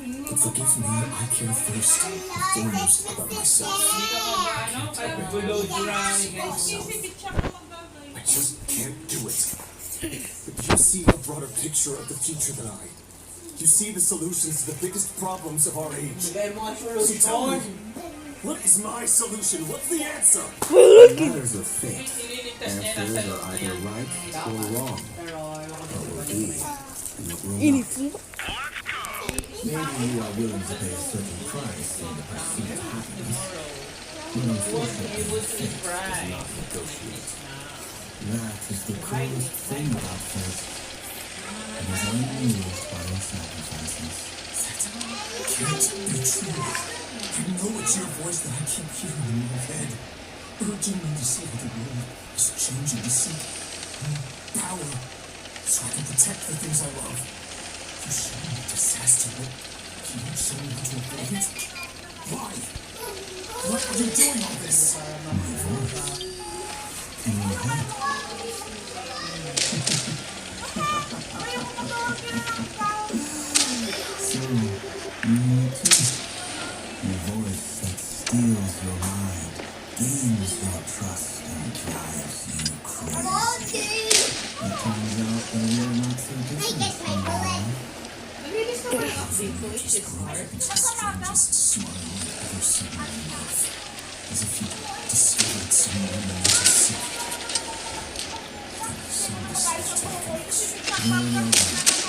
But forgive me, I care first and foremost about myself. I just can't do it. But you see a broader picture of the future than I. You see the solutions to the biggest problems of our age. So tell me, what is my solution? What's the answer? Matters of fate. Answers are either right or wrong. Or will be. And it will maybe you are willing to pay a certain price in the pursuit of happiness. But unfortunately, fate does not negotiate. That is the cruelest thing about fate. It is unmoved by your sacrifices. That can't be true. I know it's your voice that I keep hearing in my head, urging me to see how the world is changing, to seek power, so I can protect the things I love. You show me disaster, but you don't show me how to avoid it. Why? Why are you doing all this? My voice. In your head. So, me too. Your voice that steals your mind, gains your trust, and drives you crazy. It turns out that you're not so different from now. Just grow up into the strangest smile I've ever seen in my life. As if you discovered some monumental secret. Then you suddenly switch to like an extraordinary life.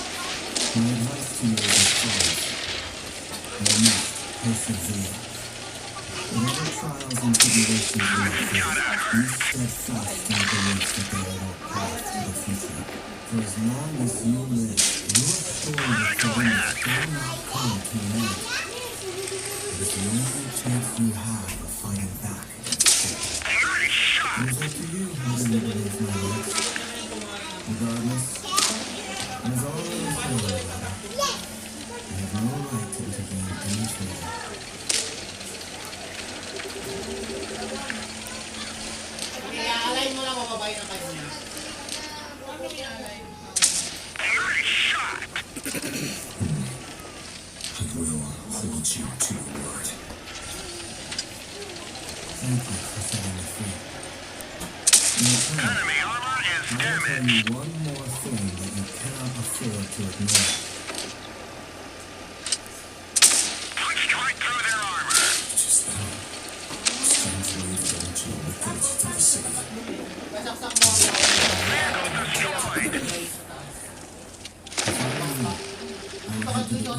My advice to you is as follows. You must persevere. Whatever trials and tribulations you may face, be steadfast in the belief that they are your path to the future. For as long as you live, your story of forgiveness will not come to an end. It is the only chance you have of fighting back against fate. It is up to you how to believe my words. Regardless, as always said, I have no right to intervene any further. Alay mo lang mababay na kanya. I will hold you to your word. Thank you for setting me free. Enemy armor is I will tell damaged. you one more thing that you cannot afford to ignore. Punched right through their armor. Just then, strange wave of energy ripples through the city. Basaksak mo ang Vehicle destroyed. If I were you, I would head to the